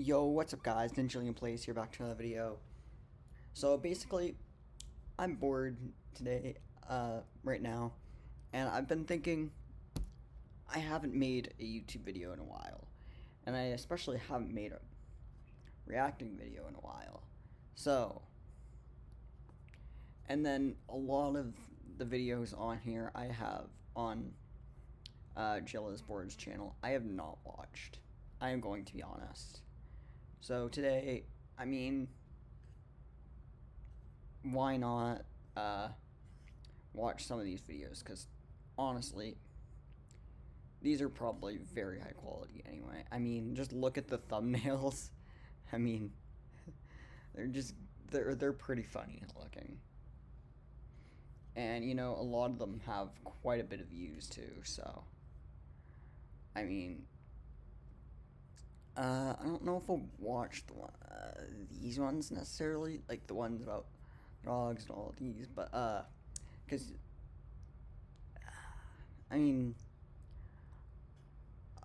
Yo, what's up guys? JLisBored's here, back to another video. So basically, I'm bored today, right now, and I've been thinking I haven't made a YouTube video in a while. And I especially haven't made a reacting video in a while. So, and then a lot of the videos on here I have on JLisBored's channel, I have not watched. I am going to be honest. So today, I mean, why not watch some of these videos? Because honestly, these are probably very high quality anyway. I mean, just look at the thumbnails. I mean, they're pretty funny looking. And you know, a lot of them have quite a bit of views too. So, I mean, I don't know if I'll watch these ones necessarily, like the ones about dogs and all of these, but because I mean,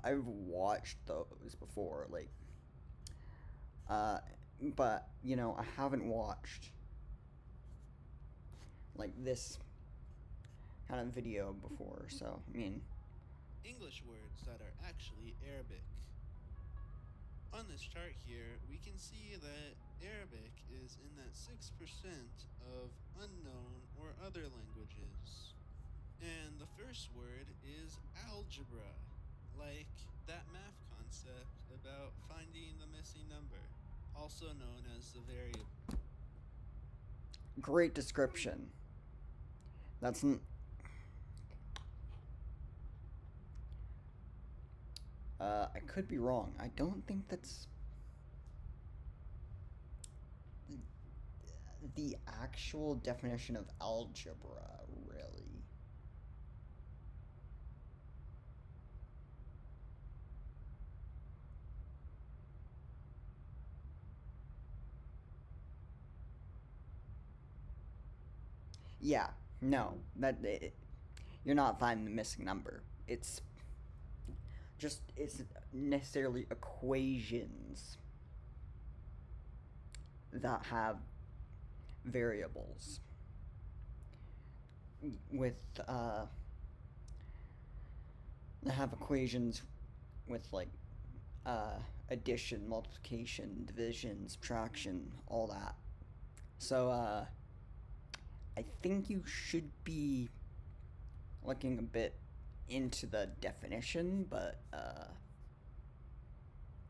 I've watched those before, like, but you know, I haven't watched like this kind of video before, so I mean, English words that are actually Arabic. On this chart here, we can see that Arabic is in that 6% of unknown or other languages. And the first word is algebra, like that math concept about finding the missing number, also known as the variable. great description. That's I could be wrong. I don't think that's the actual definition of algebra, really. Yeah, no, you're not finding the missing number. It's necessarily equations that have variables with that have equations with like addition, multiplication, division, subtraction, all that. So I think you should be looking a bit into the definition, but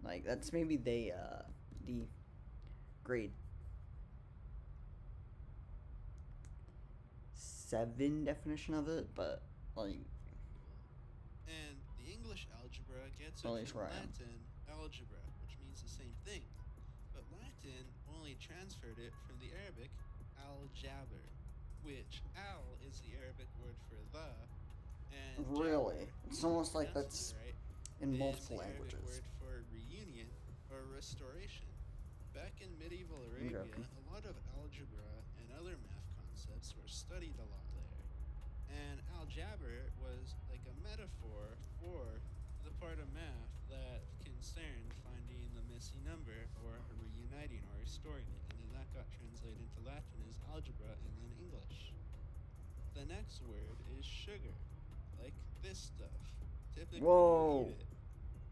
like that's maybe the grade 7 definition of it, but like And the English algebra gets it at least from where I am. Latin algebra, which means the same thing. But Latin only transferred it from the Arabic al-jabr, which al is the Arabic word for the, and Really, jabr, it's if almost I like pronounced that's it right, in is multiple the Arabic languages. word for reunion or restoration. Back in medieval I'm Arabia, joking. a lot of algebra and other math concepts were studied a lot there. And al-jabr was like a metaphor for the part of math that concerned finding the missing number or reuniting or restoring it. And then that got translated into Latin as algebra and then English. The next word is sugar, like this stuff. Typically Whoa. you eat it.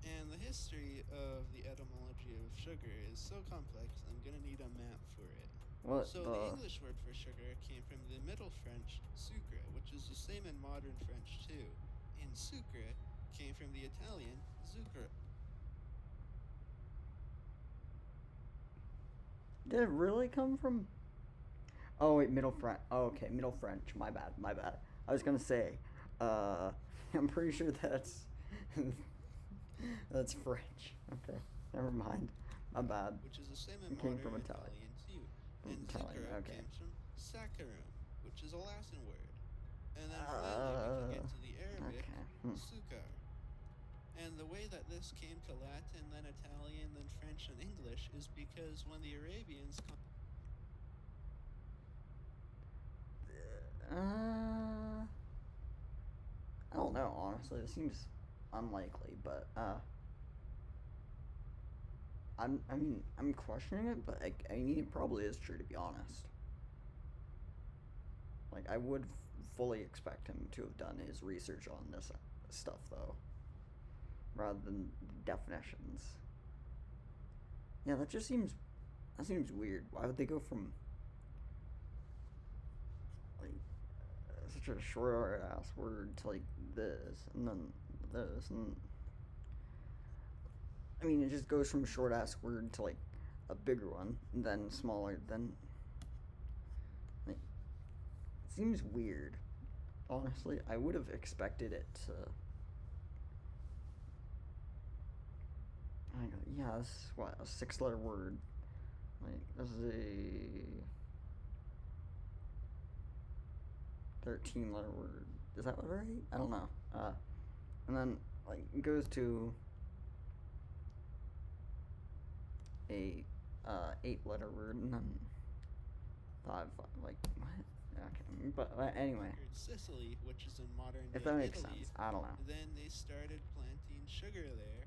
And the history of the etymology of sugar is so complex, I'm gonna need a map for it. What So the the? English word for sugar came from the Middle French sucre, which is the same in modern French too. And sucre came from the Italian zucchero. Did it really come from? Oh wait, Middle French. Oh, okay, Middle French. My bad. My bad. I was gonna say, uh, I'm pretty sure that's that's French. Okay, never mind. My bad. Which is the same in It came modern from Italian. Italian too. From And Italian. zucchero Okay. comes from saccharum, which is a Latin word. And then finally we can get to the Arabic Okay. sukar. And the way that this came to Latin, then Italian, then French, and English is because when the Arabians I don't know. Honestly, it seems unlikely, but I'm questioning it, but I mean, it probably is true, to be honest. Like, I would fully expect him to have done his research on this stuff, though, rather than definitions. Yeah, that seems weird. Why would they go from like such a short ass word to like this and then this and I mean, it just goes from short ass word to like a bigger one, and then smaller, then like it seems weird. Honestly, I would have expected it to. I go, yeah, this is what a 6-letter word. Like this is a 13-letter word. Is that right? I don't know. And then like it goes to a 8-letter word, and then five like what? Okay, but anyway, Conquered Sicily, which is in modern day if that makes Italy. sense, I don't know. Then they started planting sugar there,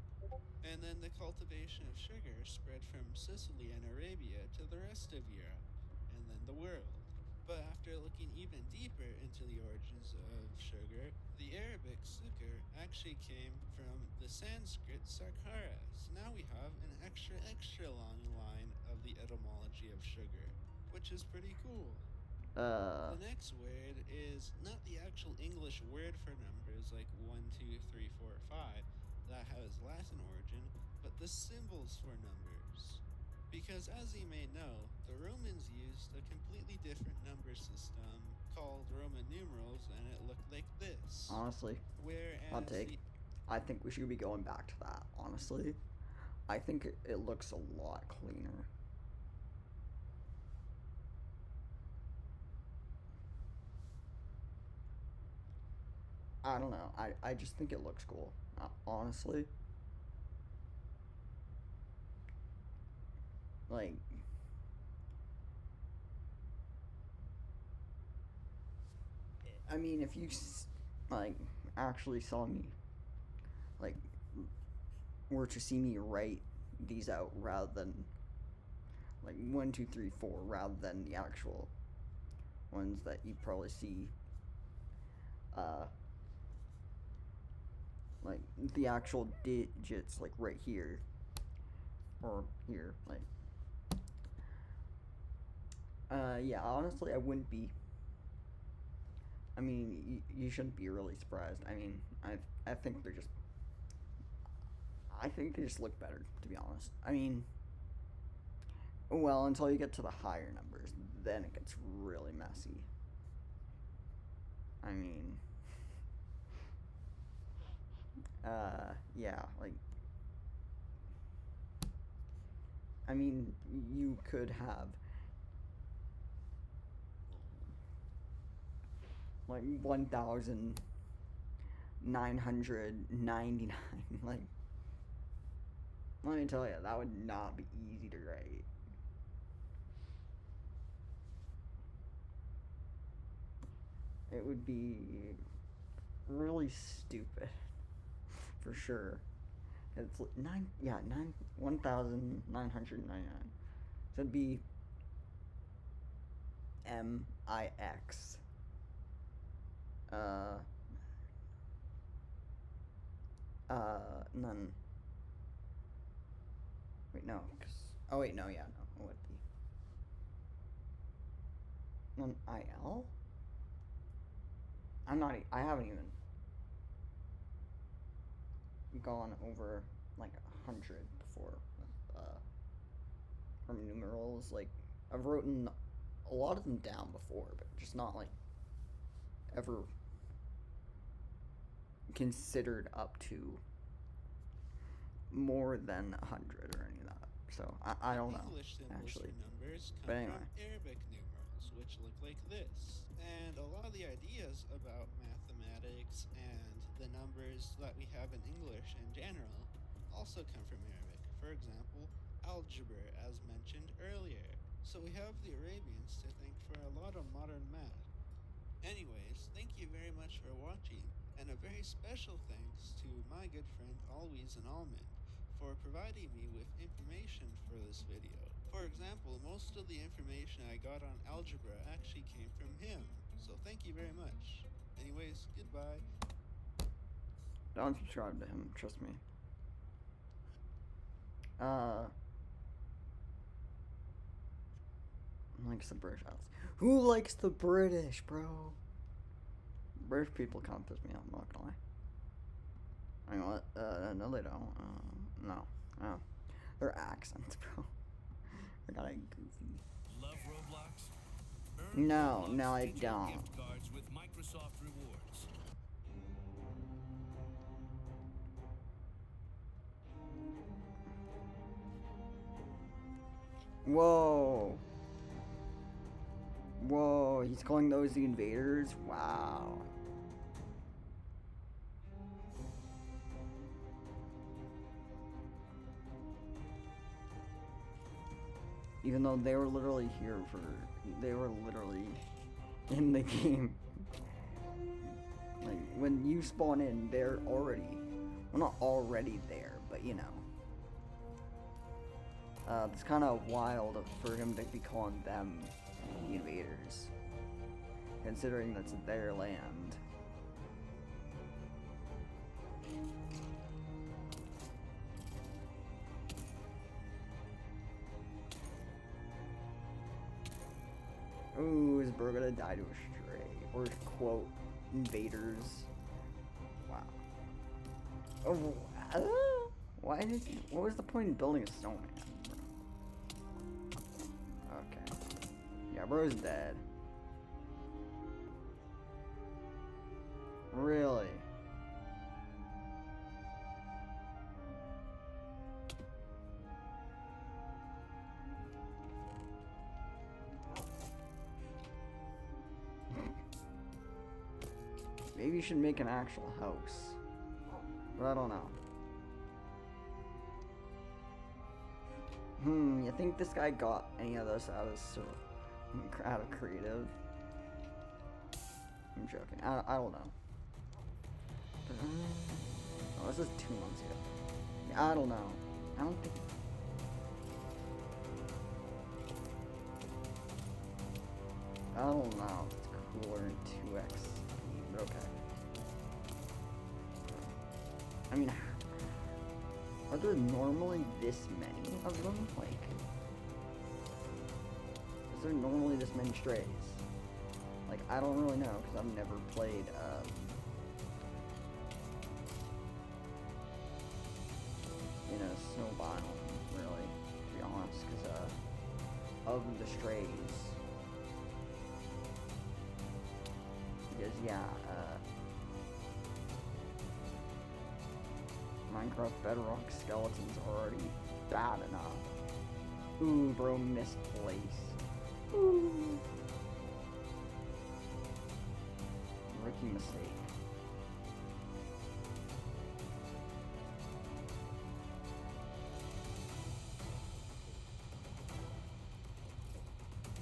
and then the cultivation of sugar spread from Sicily and Arabia to the rest of Europe, and then the world. But after looking even deeper into the origins of sugar, the Arabic sukar actually came from the Sanskrit sakara. So now we have an extra long line of the etymology of sugar, which is pretty cool. Uh, The next word is not the actual English word for numbers like 1, 2, 3, 4, 5 that has Latin origin, but the symbols for numbers. Because as you may know, the Romans used a completely different number system called Roman numerals and it looked like this. honestly, hot Whereas take. the I think we should be going back to that. Honestly, I think it looks a lot cleaner. I don't know. I just think it looks cool. Honestly, like I mean, if you like actually saw me, like were to see me write these out rather than like 1, 2, 3, 4, rather than the actual ones that you probably see, uh, like the actual digits, like right here or here, like. Yeah, honestly, I wouldn't be. I mean, you shouldn't be really surprised. I mean, I think they're just. I think they just look better, to be honest. I mean, well, until you get to the higher numbers, then it gets really messy. I mean, yeah, like, I mean, you could have like 1,999. Like, let me tell you, that would not be easy to write. It would be really stupid, for sure. It's nine, yeah, 1,999. So it'd be MIX. Uh, and then wait, no, cause oh wait, no, yeah, no, it would be. And then IL. I'm not. I haven't even gone over like 100 before with from numerals. Like I've written a lot of them down before, but just not like ever considered up to more than 100 or any of that. So I don't know English symbols actually. for numbers But come anyway, from Arabic numerals, which look like this. And a lot of the ideas about mathematics and the numbers that we have in English in general also come from Arabic. For example, algebra, as mentioned earlier. So we have the Arabians to thank for a lot of modern math. Anyways, thank you very much for watching, and a very special thanks to my good friend Always and Almond for for providing me with information for this video. For example, most of the information I got on algebra actually came from him, so thank you very much. Anyways, goodbye. Don't subscribe to him, trust me. Likes the British Isles. Who likes the British, bro? British people kind of piss me off, I'm not gonna lie. I know what? No, they don't. No. Oh. Their accents, bro. They're kind of goofy. Love Roblox? Earn No, Roblox no, I digital don't. Gift cards with Microsoft Rewards. Whoa. Whoa, he's calling those the invaders? Wow. Even though they were literally here for, they were literally in the game. Like, when you spawn in, they're already, well, not already there, but you know. It's kind of wild for him to be calling them the invaders, considering that's their land. Ooh, is bro gonna die to a stray? Or quote, invaders? Wow. Oh, why did you, what was the point in building a snowman, bro? Okay. Yeah, bro's dead. Really? Maybe you should make an actual house. But I don't know. You think this guy got any of this out of creative? I'm joking. I don't know. Oh, this is 2 months ago. Yeah, I don't know. I don't think. I don't know. It's cooler in 2x. But okay. I mean, are there normally this many of them? Like, is there normally this many strays? Like, I don't really know, because I've never played, in a snow biome, really, to be honest, because, of the strays. Because, yeah, Minecraft Bedrock skeletons are already bad enough. Ooh, bro, misplaced. Ooh. Rookie mistake.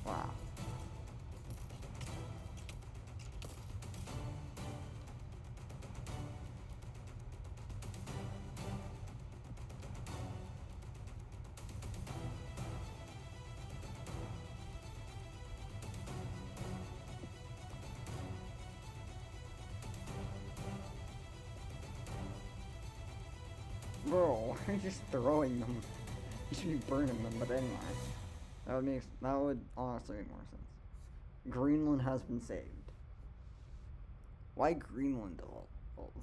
Wow. Bro, why are you just throwing them? You should be burning them, but anyway. That would honestly make more sense. Greenland has been saved. Why Greenland of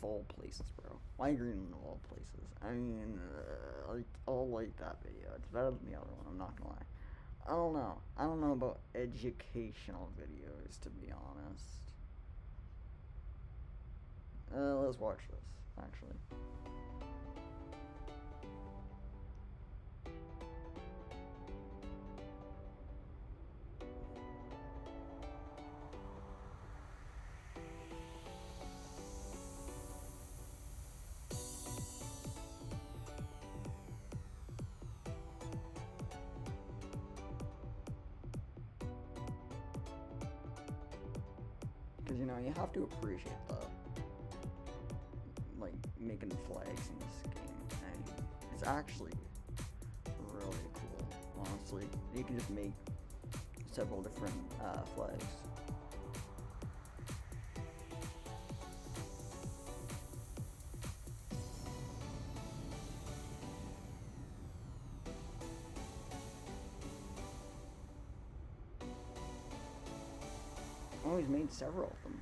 all places, bro? Why Greenland of all places? I mean, I'll like that video. It's better than the other one, I'm not gonna lie. I don't know. I don't know about educational videos, to be honest. Let's watch this, actually. Because, you know, you have to appreciate the, like, making flags in this game. And It's actually really cool, honestly. You can just make several different flags. Oh, he's made several of them.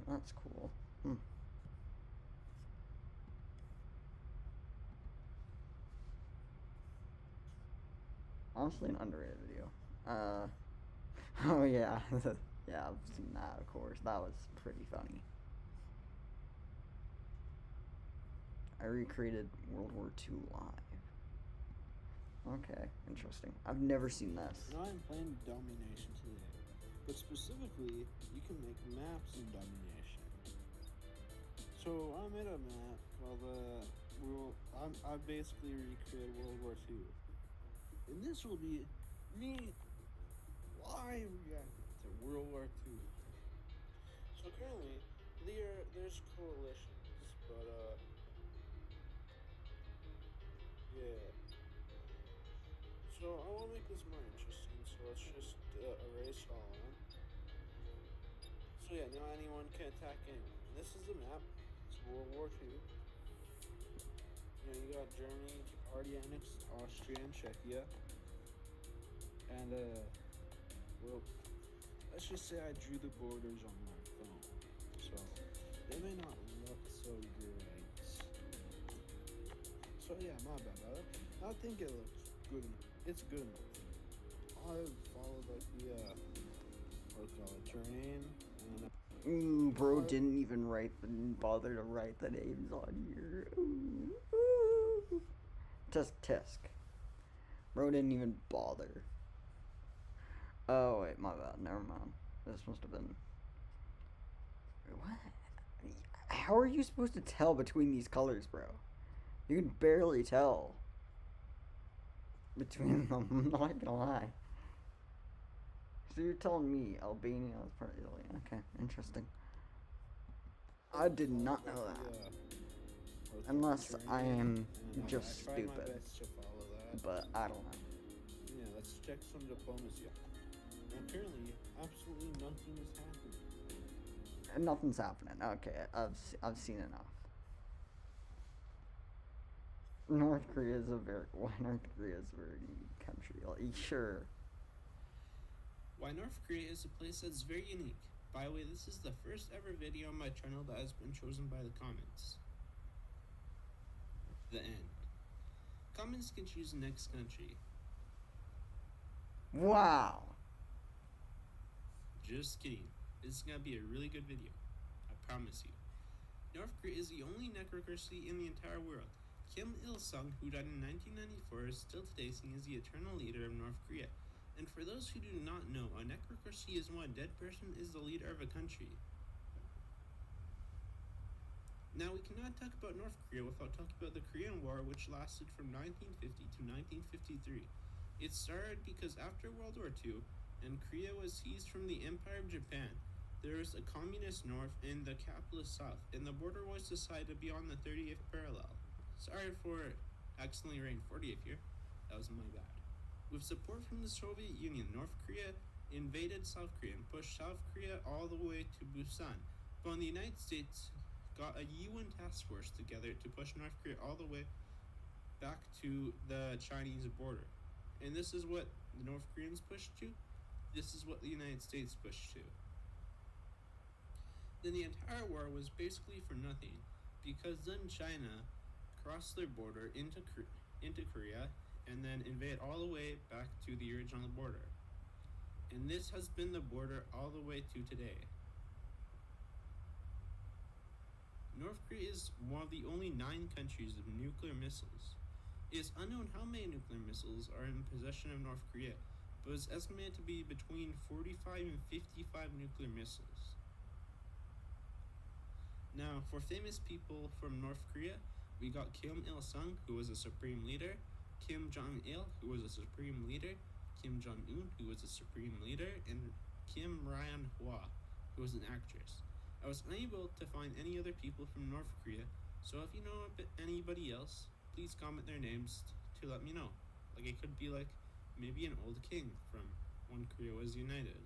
That's cool. Honestly, an underrated video. Oh yeah, yeah, I've seen that. Of course, that was pretty funny. I recreated World War II live. Okay, interesting. I've never seen this. Now I'm playing Domination today, but specifically, you can make maps in Domination. So I made a map called I basically recreated World War II, and this will be me live reacting to World War II. So currently, there's coalitions, but yeah. So I want to make this more interesting, so let's just erase all of them. So yeah, now anyone can attack anyone. And this is the map. It's World War II. You got Germany already annexed Austria and Czechia. And well, let's just say I drew the borders on my phone, so they may not look so great. So yeah, my bad about it. I think it looks good. It's good enough. I followed like the what do you call it, terrain, and Ooh, bro didn't even bother to write the names on here. Ooh. Tisk. Bro didn't even bother. Oh wait, my bad. Never mind. This must have been. What? How are you supposed to tell between these colors, bro? You can barely tell between them. I'm not gonna lie. So you're telling me Albania is part of Italy? Okay, interesting. I did not know that. Unless I am just stupid. But I don't know. Yeah, let's check some diplomacy. Apparently, absolutely nothing is happening. Nothing's happening. Okay, I've seen enough. North Korea is a very unique country. Like, sure. Why North Korea is a place that's very unique. By the way, this is the first ever video on my channel that has been chosen by the comments. The end. Comments can choose the next country. Wow. Just kidding. This is gonna be a really good video. I promise you. North Korea is the only necromancy in the entire world. Kim Il-sung, who died in 1994, is still today seen as the eternal leader of North Korea. And for those who do not know, a necromancy is when a dead person is the leader of a country. Now, we cannot talk about North Korea without talking about the Korean War, which lasted from 1950 to 1953. It started because after World War II, and Korea was seized from the Empire of Japan, there was a communist north and the capitalist south, and the border was decided to be on the 30th parallel. Sorry for accidentally writing 40th here. That was my bad. With support from the Soviet Union, North Korea invaded South Korea and pushed South Korea all the way to Busan. But when the United States got a UN task force together to push North Korea all the way back to the Chinese border. And this is what the North Koreans pushed to. This is what the United States pushed to. Then the entire war was basically for nothing, because then China crossed their border into Korea and then invade all the way back to the original border. And this has been the border all the way to today. North Korea is one of the only 9 countries with nuclear missiles. It is unknown how many nuclear missiles are in possession of North Korea, but it's estimated to be between 45 and 55 nuclear missiles. Now, for famous people from North Korea, we got Kim Il-sung, who was a supreme leader, Kim Jong-il, who was a supreme leader, Kim Jong-un, who was a supreme leader, and Kim Ryan-hwa, who was an actress. I was unable to find any other people from North Korea, So if you know anybody else, please comment their names to let me know. Like, it could be like maybe an old king from when Korea was united,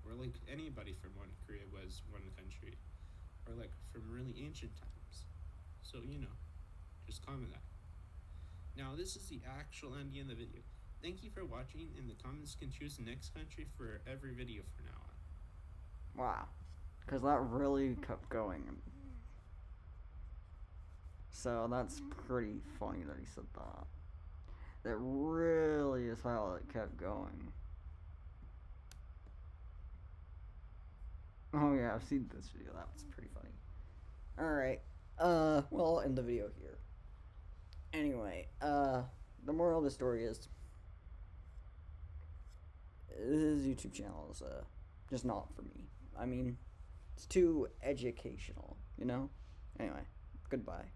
or like anybody from when Korea was one country, or like from really ancient times. So just comment that. Now this is the actual ending of the video. Thank you for watching, and the comments can choose the next country for every video from now on. Wow. Because that really kept going. So that's pretty funny that he said that. That really is how it kept going. Oh yeah, I've seen this video. That was pretty funny. Alright. Well, I'll end the video here. Anyway, the moral of the story is his YouTube channel is just not for me. I mean, it's too educational, you know? Anyway, goodbye.